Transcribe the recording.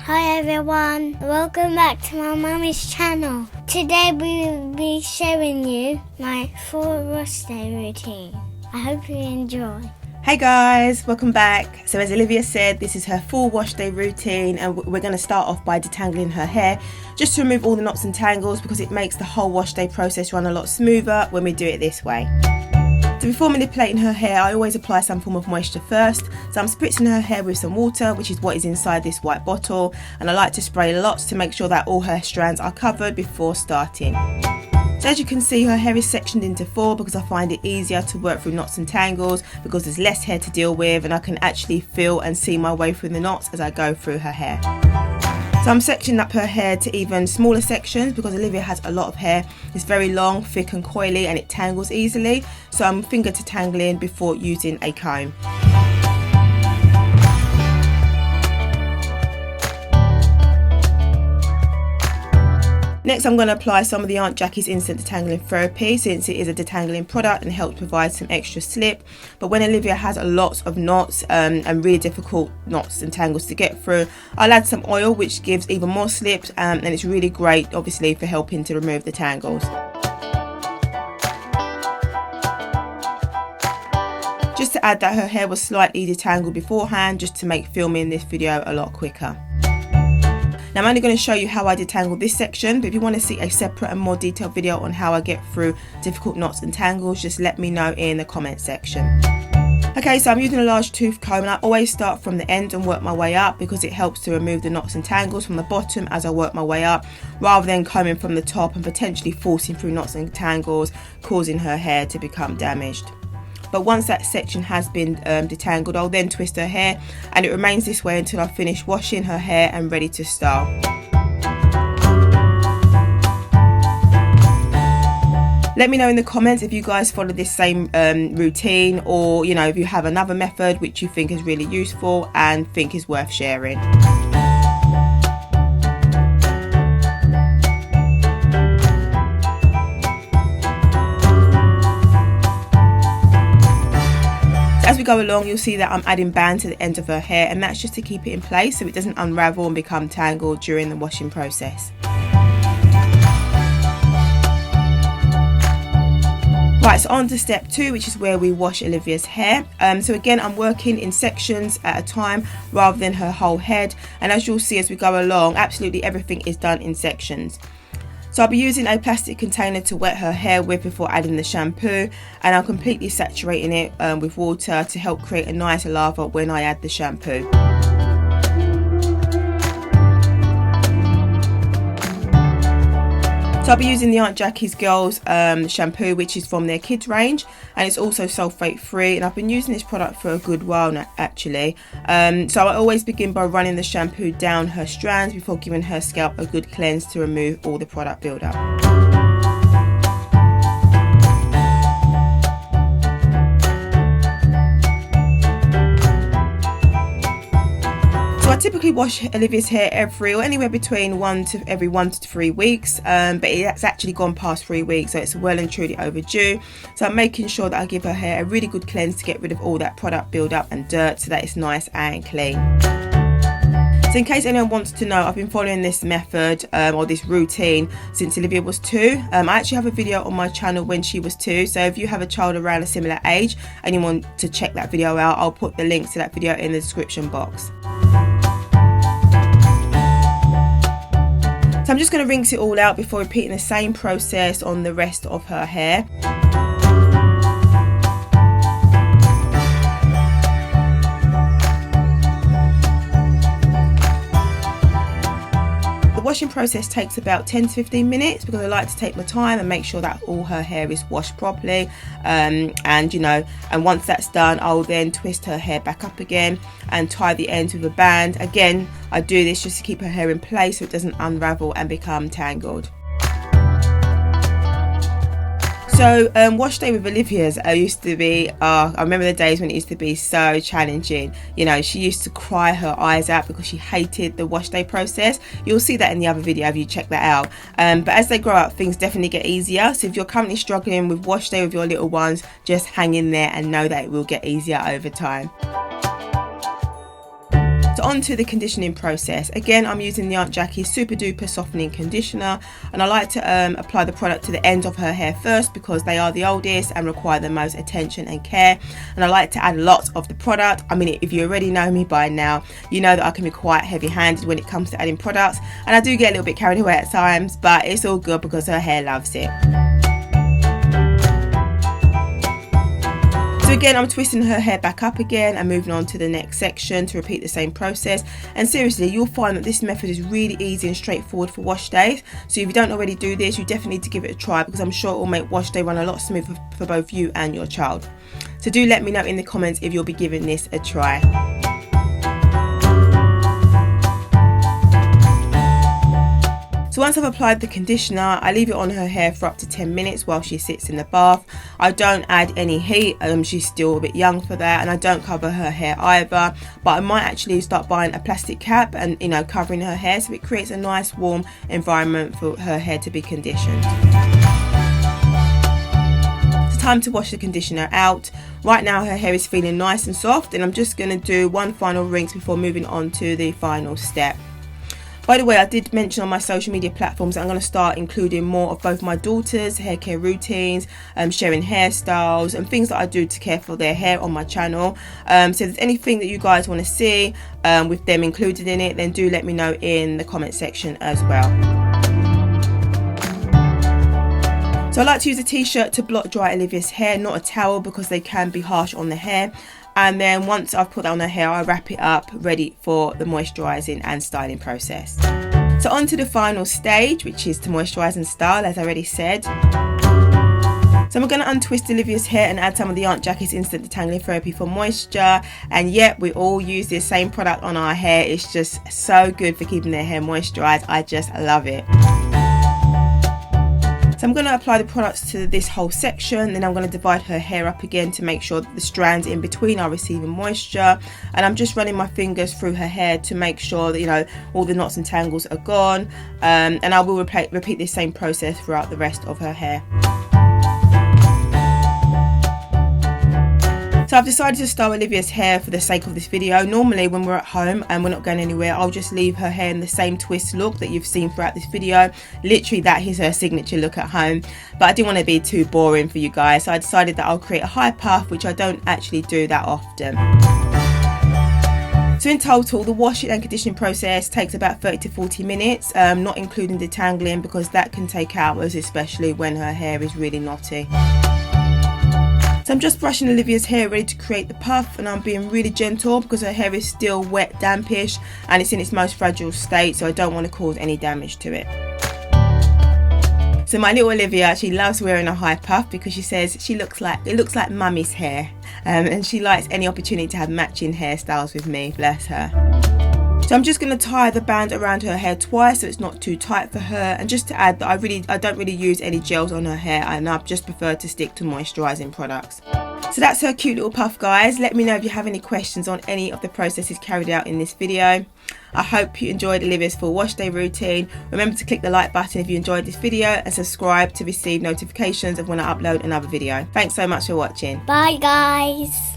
Hi everyone, welcome back to my mummy's channel. Today we will be showing you my full Washday routine. I hope you enjoy. Hey guys, welcome back. So as Olivia said, this is her full wash day routine and we're going to start off by detangling her hair just to remove all the knots and tangles because it makes the whole wash day process run a lot smoother when we do it this way. So before manipulating her hair, I always apply some form of moisture first. So I'm spritzing her hair with some water, which is what is inside this white bottle, and I like to spray lots to make sure that all her strands are covered before starting. So as you can see, her hair is sectioned into 4 because I find it easier to work through knots and tangles because there's less hair to deal with and I can actually feel and see my way through the knots as I go through her hair. So I'm sectioning up her hair to even smaller sections because Olivia has a lot of hair. It's very long, thick and coily and it tangles easily. So I'm finger detangling before using a comb. Next I'm going to apply some of the Aunt Jackie's Instant Detangling Therapy since it is a detangling product and helps provide some extra slip. But when Olivia has a lot of knots and really difficult knots and tangles to get through, I'll add some oil which gives even more slip and it's really great obviously for helping to remove the tangles. Just to add that her hair was slightly detangled beforehand just to make filming this video a lot quicker. Now I'm only going to show you how I detangle this section, but if you want to see a separate and more detailed video on how I get through difficult knots and tangles, just let me know in the comment section. Okay, so I'm using a large tooth comb and I always start from the end and work my way up because it helps to remove the knots and tangles from the bottom as I work my way up, rather than combing from the top and potentially forcing through knots and tangles, causing her hair to become damaged. But once that section has been detangled, I'll then twist her hair and it remains this way until I finish washing her hair and ready to style. Let me know in the comments if you guys follow this same routine or if you have another method which you think is really useful and think is worth sharing. As we go along, you'll see that I'm adding band to the end of her hair and that's just to keep it in place so it doesn't unravel and become tangled during the washing process. Right, so on to step 2, which is where we wash Olivia's hair. So again, I'm working in sections at a time rather than her whole head, and as you'll see as we go along, absolutely everything is done in sections. So I'll be using a plastic container to wet her hair with before adding the shampoo, and I'm completely saturating it with water to help create a nice lather when I add the shampoo. So I'll be using the Aunt Jackie's Girls shampoo, which is from their kids range, and it's also sulfate free, and I've been using this product for a good while now actually. So I always begin by running the shampoo down her strands before giving her scalp a good cleanse to remove all the product buildup. So I typically wash Olivia's hair anywhere between every 1 to 3 weeks, but it's actually gone past 3 weeks, so it's well and truly overdue. So I'm making sure that I give her hair a really good cleanse to get rid of all that product buildup and dirt so that it's nice and clean. So in case anyone wants to know, I've been following this method or this routine since Olivia was 2. I actually have a video on my channel when she was 2, so if you have a child around a similar age and you want to check that video out, I'll put the link to that video in the description box. So I'm just going to rinse it all out before repeating the same process on the rest of her hair. The washing process takes about 10 to 15 minutes because I like to take my time and make sure that all her hair is washed properly, and once that's done, I'll then twist her hair back up again and tie the ends with a band. Again, I do this just to keep her hair in place so it doesn't unravel and become tangled. So wash day with Olivia's used to be, I remember the days when it used to be so challenging. She used to cry her eyes out because she hated the wash day process. You'll see that in the other video if you check that out. But as they grow up, things definitely get easier. So if you're currently struggling with wash day with your little ones, just hang in there and know that it will get easier over time. So on to the conditioning process. Again, I'm using the Aunt Jackie's Super Duper Softening Conditioner, and I like to apply the product to the ends of her hair first because they are the oldest and require the most attention and care. And I like to add lots of the product. I mean, if you already know me by now, you know that I can be quite heavy-handed when it comes to adding products, and I do get a little bit carried away at times, but it's all good because her hair loves it. So again, I'm twisting her hair back up again and moving on to the next section to repeat the same process. And seriously, you'll find that this method is really easy and straightforward for wash days. So if you don't already do this, you definitely need to give it a try, because I'm sure it will make wash day run a lot smoother for both you and your child. So do let me know in the comments if you'll be giving this a try. So once I've applied the conditioner, I leave it on her hair for up to 10 minutes while she sits in the bath. I don't add any heat, she's still a bit young for that, and I don't cover her hair either, but I might actually start buying a plastic cap and covering her hair, so it creates a nice warm environment for her hair to be conditioned. It's time to wash the conditioner out. Right now her hair is feeling nice and soft, and I'm just going to do one final rinse before moving on to the final step. By the way, I did mention on my social media platforms that I'm going to start including more of both my daughters' hair care routines, sharing hairstyles and things that I do to care for their hair on my channel. So if there's anything that you guys want to see with them included in it, then do let me know in the comment section as well. So I like to use a t-shirt to blot dry Olivia's hair, not a towel, because they can be harsh on the hair. And then once I've put that on her hair, I wrap it up ready for the moisturising and styling process. So on to the final stage, which is to moisturise and style, as I already said. So I'm going to untwist Olivia's hair and add some of the Aunt Jackie's Instant Detangling Therapy for moisture. And yet we all use the same product on our hair. It's just so good for keeping their hair moisturised. I just love it. So I'm going to apply the products to this whole section, then I'm going to divide her hair up again to make sure that the strands in between are receiving moisture, and I'm just running my fingers through her hair to make sure that all the knots and tangles are gone, and I will repeat this same process throughout the rest of her hair. So I've decided to style Olivia's hair for the sake of this video. Normally when we're at home and we're not going anywhere, I'll just leave her hair in the same twist look that you've seen throughout this video. Literally that is her signature look at home, but I didn't want to be too boring for you guys, so I decided that I'll create a high puff, which I don't actually do that often. So in total, the washing and conditioning process takes about 30 to 40 minutes, not including detangling, because that can take hours, especially when her hair is really knotty. So I'm just brushing Olivia's hair ready to create the puff, and I'm being really gentle because her hair is still wet, dampish, and it's in its most fragile state, so I don't want to cause any damage to it. So my little Olivia, she loves wearing a high puff because she says it looks like mummy's hair, and she likes any opportunity to have matching hairstyles with me, bless her. So I'm just going to tie the band around her hair twice so it's not too tight for her, and just to add that I don't really use any gels on her hair, and I just prefer to stick to moisturising products. So that's her cute little puff, guys. Let me know if you have any questions on any of the processes carried out in this video. I hope you enjoyed Olivia's full wash day routine. Remember to click the like button if you enjoyed this video, and subscribe to receive notifications of when I upload another video. Thanks so much for watching. Bye guys.